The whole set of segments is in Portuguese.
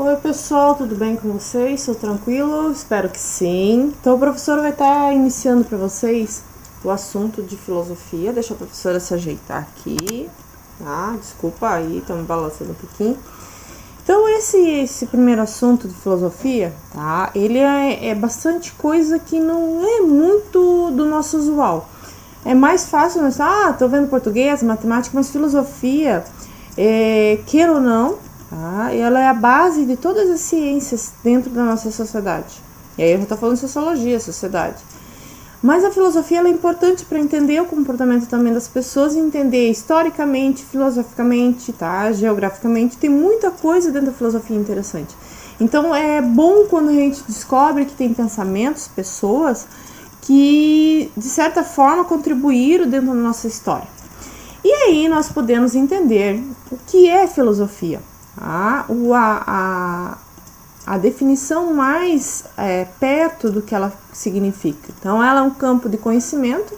Oi pessoal, tudo bem com vocês? Estou tranquilo? Espero que sim. Então o professor vai estar iniciando para vocês o assunto de filosofia. Deixa a professora se ajeitar aqui, tá? Desculpa aí, estou me balançando um pouquinho. Então esse primeiro assunto de filosofia, tá? Ele é bastante coisa que não é muito do nosso usual. É mais fácil, nós tô vendo português, matemática, mas filosofia, queira ou não, tá? Ela é a base de todas as ciências dentro da nossa sociedade. E aí eu já estou falando de sociologia, sociedade. Mas a filosofia ela é importante para entender o comportamento também das pessoas, entender historicamente, filosoficamente, tá? Geograficamente, tem muita coisa dentro da filosofia interessante. Então é bom quando a gente descobre que tem pensamentos, pessoas que de certa forma contribuíram dentro da nossa história. E aí nós podemos entender o que é filosofia. A definição mais perto do que ela significa. Então, ela é um campo de conhecimento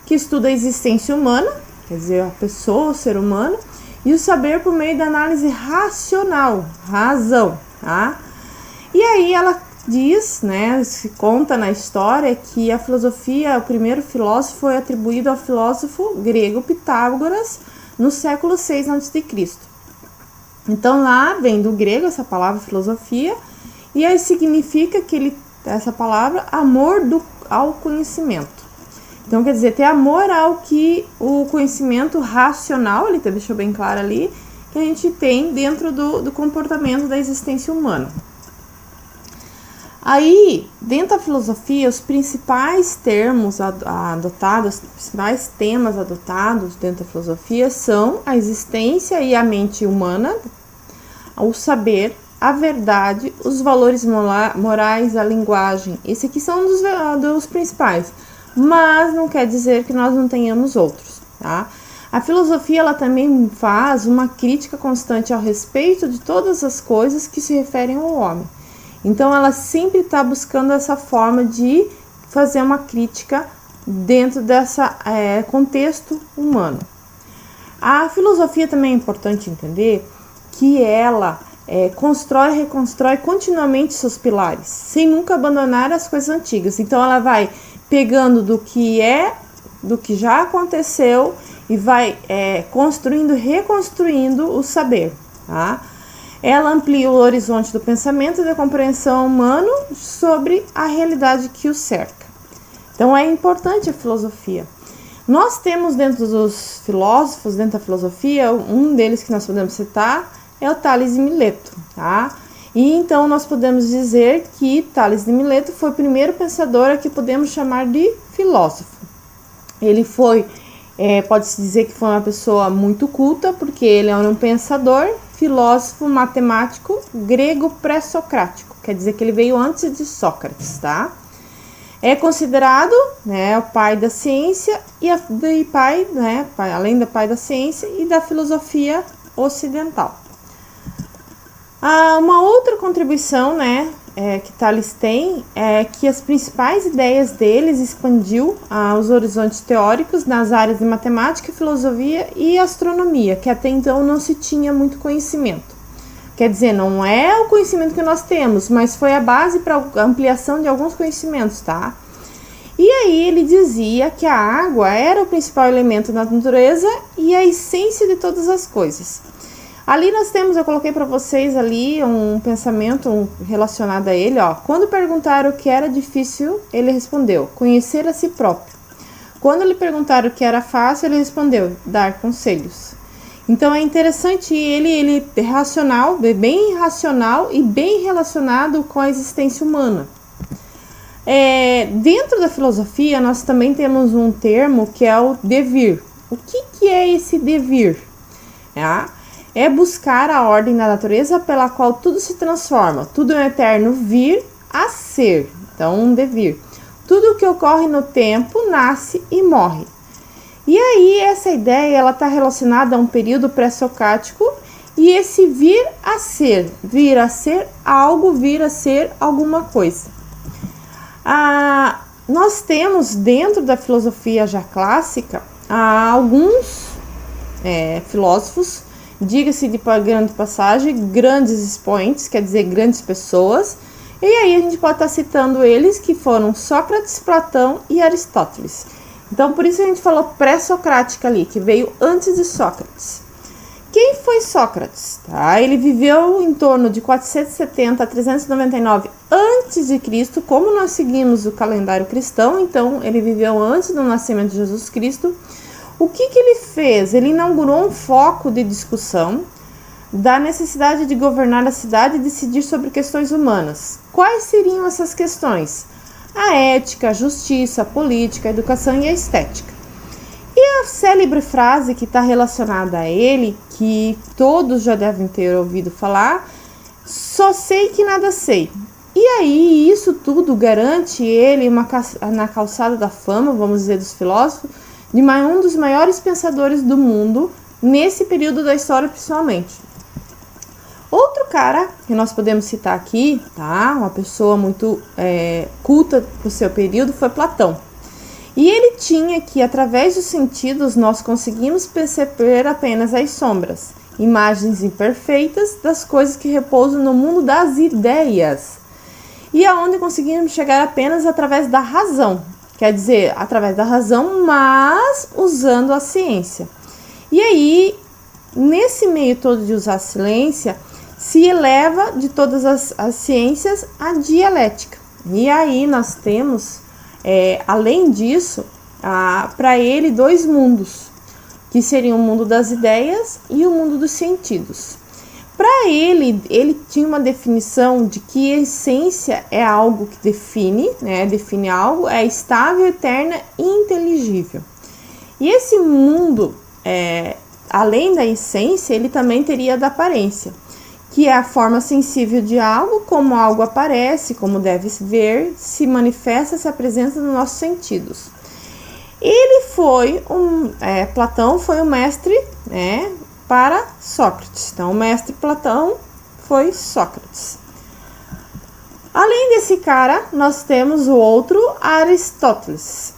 que estuda a existência humana, quer dizer, a pessoa, o ser humano, e o saber por meio da análise racional, razão. Tá? E aí ela diz, se conta na história que a filosofia, o primeiro filósofo foi atribuído ao filósofo grego Pitágoras no século VI a.C. Então lá vem do grego essa palavra filosofia e aí significa que essa palavra amor ao conhecimento. Então quer dizer, ter amor ao que o conhecimento racional, ele deixou bem claro ali, que a gente tem dentro do comportamento da existência humana. Aí, dentro da filosofia, os principais termos adotados, os principais temas adotados dentro da filosofia são a existência e a mente humana, o saber, a verdade, os valores morais, a linguagem. Esses aqui são dos principais, mas não quer dizer que nós não tenhamos outros, tá? A filosofia ela também faz uma crítica constante ao respeito de todas as coisas que se referem ao homem. Então, ela sempre está buscando essa forma de fazer uma crítica dentro desse contexto humano. A filosofia também é importante entender que ela constrói e reconstrói continuamente seus pilares, sem nunca abandonar as coisas antigas. Então, ela vai pegando do que já aconteceu e vai construindo, reconstruindo o saber, tá? Ela amplia o horizonte do pensamento e da compreensão humana sobre a realidade que o cerca. Então, é importante a filosofia. Nós temos dentro dos filósofos, dentro da filosofia, um deles que nós podemos citar é o Tales de Mileto, tá? E então, nós podemos dizer que Tales de Mileto foi o primeiro pensador a que podemos chamar de filósofo. Ele foi, pode-se dizer que foi uma pessoa muito culta, porque ele é um pensador, filósofo, matemático, grego pré-socrático, quer dizer que ele veio antes de Sócrates, tá? É considerado, o pai da ciência além do pai da ciência e da filosofia ocidental. Uma outra contribuição, que Tales tem é que as principais ideias deles expandiu os horizontes teóricos nas áreas de matemática, filosofia e astronomia, que até então não se tinha muito conhecimento. Quer dizer, não é o conhecimento que nós temos, mas foi a base para a ampliação de alguns conhecimentos, tá? E aí ele dizia que a água era o principal elemento da natureza e a essência de todas as coisas. Ali nós temos, eu coloquei para vocês ali um pensamento relacionado a ele, Quando perguntaram o que era difícil, ele respondeu, conhecer a si próprio. Quando lhe perguntaram o que era fácil, ele respondeu, dar conselhos. Então é interessante, ele é racional, bem racional e bem relacionado com a existência humana. Dentro da filosofia, nós também temos um termo que é o devir. O que é esse devir? É buscar a ordem da natureza pela qual tudo se transforma, tudo é eterno vir a ser, então um devir. Tudo que ocorre no tempo nasce e morre. E aí essa ideia ela está relacionada a um período pré-socrático e esse vir a ser algo, vir a ser alguma coisa. Nós temos dentro da filosofia já clássica alguns filósofos diga-se de grande passagem, grandes expoentes, quer dizer, grandes pessoas. E aí a gente pode estar citando eles, que foram Sócrates, Platão e Aristóteles. Então, por isso a gente falou pré-socrática ali, que veio antes de Sócrates. Quem foi Sócrates? Tá? Ele viveu em torno de 470 a 399 a.C., como nós seguimos o calendário cristão, então ele viveu antes do nascimento de Jesus Cristo. O que ele fez? Ele inaugurou um foco de discussão da necessidade de governar a cidade e decidir sobre questões humanas. Quais seriam essas questões? A ética, a justiça, a política, a educação e a estética. E a célebre frase que está relacionada a ele, que todos já devem ter ouvido falar, só sei que nada sei. E aí, isso tudo garante ele na calçada da fama, vamos dizer, dos filósofos, de um dos maiores pensadores do mundo, nesse período da história principalmente. Outro cara que nós podemos citar aqui, tá? Uma pessoa muito culta para o seu período, foi Platão. E ele tinha que, através dos sentidos, nós conseguimos perceber apenas as sombras, imagens imperfeitas das coisas que repousam no mundo das ideias. E aonde conseguimos chegar apenas através da razão, quer dizer, através da razão, mas usando a ciência. E aí, nesse meio todo de usar a ciência, se eleva de todas as ciências a dialética. E aí nós temos, além disso, para ele dois mundos, que seriam o mundo das ideias e o mundo dos sentidos. Para ele tinha uma definição de que a essência é algo que define, né, define algo, é estável, eterna e inteligível. E esse mundo, além da essência, ele também teria da aparência, que é a forma sensível de algo, como algo aparece, como deve ver, se manifesta, se apresenta nos nossos sentidos. Platão foi o mestre, né, para Sócrates. Então, o mestre Platão foi Sócrates. Além desse cara, nós temos o outro, Aristóteles.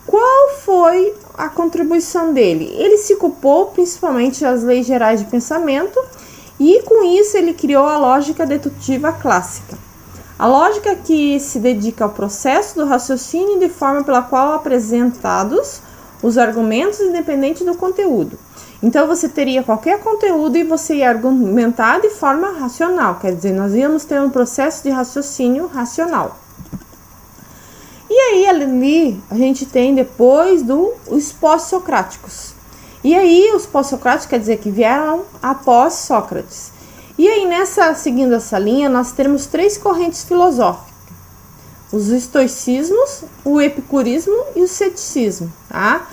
Qual foi a contribuição dele? Ele se ocupou principalmente das leis gerais de pensamento, e com isso ele criou a lógica dedutiva clássica. A lógica que se dedica ao processo do raciocínio de forma pela qual apresentados os argumentos independente do conteúdo. Então você teria qualquer conteúdo e você ia argumentar de forma racional, quer dizer, nós íamos ter um processo de raciocínio racional. E aí ali a gente tem depois os pós-socráticos. E aí os pós-socráticos quer dizer que vieram após Sócrates. E aí seguindo essa linha, nós temos três correntes filosóficas. Os estoicismos, o epicurismo e o ceticismo, tá?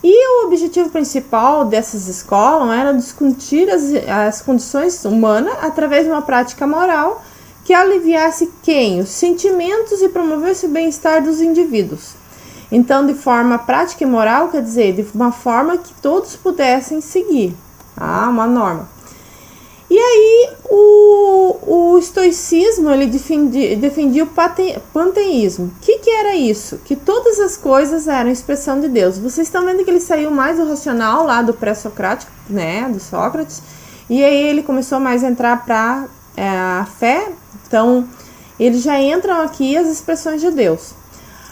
E o objetivo principal dessas escolas era discutir as condições humanas através de uma prática moral que aliviasse quem? Os sentimentos e promovesse o bem-estar dos indivíduos. Então, de forma prática e moral, quer dizer, de uma forma que todos pudessem seguir, tá? Uma norma. E aí, o estoicismo, ele defendia o panteísmo. O que era isso? Que todas as coisas eram expressão de Deus. Vocês estão vendo que ele saiu mais do racional, lá do pré-socrático, né, do Sócrates, e aí ele começou mais a entrar para a fé. Então, eles já entram aqui as expressões de Deus.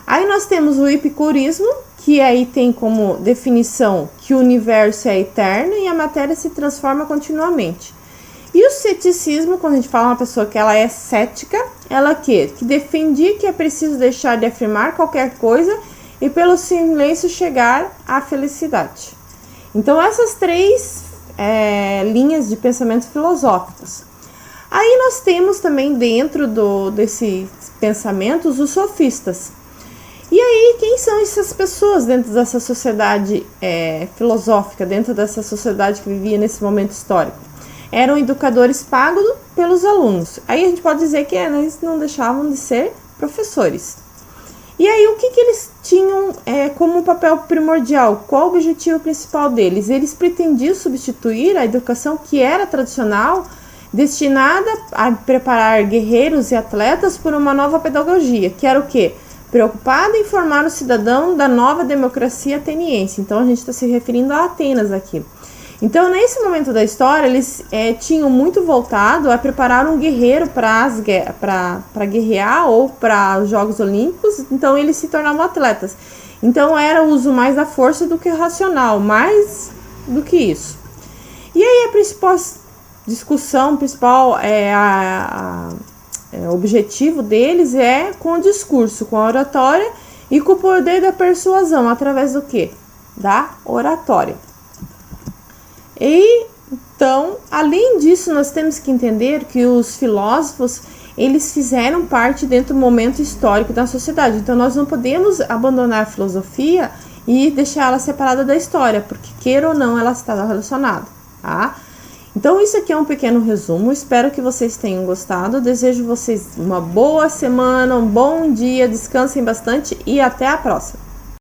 Aí nós temos o epicurismo, que aí tem como definição que o universo é eterno e a matéria se transforma continuamente. E o ceticismo, quando a gente fala uma pessoa que ela é cética, ela que defendia que é preciso deixar de afirmar qualquer coisa e pelo silêncio chegar à felicidade. Então essas três linhas de pensamento filosóficos. Aí nós temos também dentro desses pensamentos os sofistas. E aí, quem são essas pessoas dentro dessa sociedade filosófica, dentro dessa sociedade que vivia nesse momento histórico? Eram educadores pagos pelos alunos. Aí a gente pode dizer que eles não deixavam de ser professores. E aí, o que eles tinham como papel primordial? Qual o objetivo principal deles? Eles pretendiam substituir a educação que era tradicional, destinada a preparar guerreiros e atletas por uma nova pedagogia, que era o quê? Preocupada em formar o cidadão da nova democracia ateniense. Então, a gente está se referindo a Atenas aqui. Então, nesse momento da história, eles tinham muito voltado a preparar um guerreiro para guerrear ou para os Jogos Olímpicos, então eles se tornavam atletas. Então, era o uso mais da força do que o racional, mais do que isso. E aí, a principal discussão, objetivo deles é com o discurso, com a oratória e com o poder da persuasão, através do quê? Da oratória. E, então, além disso, nós temos que entender que os filósofos, eles fizeram parte dentro do momento histórico da sociedade. Então, nós não podemos abandonar a filosofia e deixar ela separada da história, porque, queira ou não, ela está relacionada, tá? Então, isso aqui é um pequeno resumo. Espero que vocês tenham gostado. Desejo vocês uma boa semana, um bom dia, descansem bastante e até a próxima.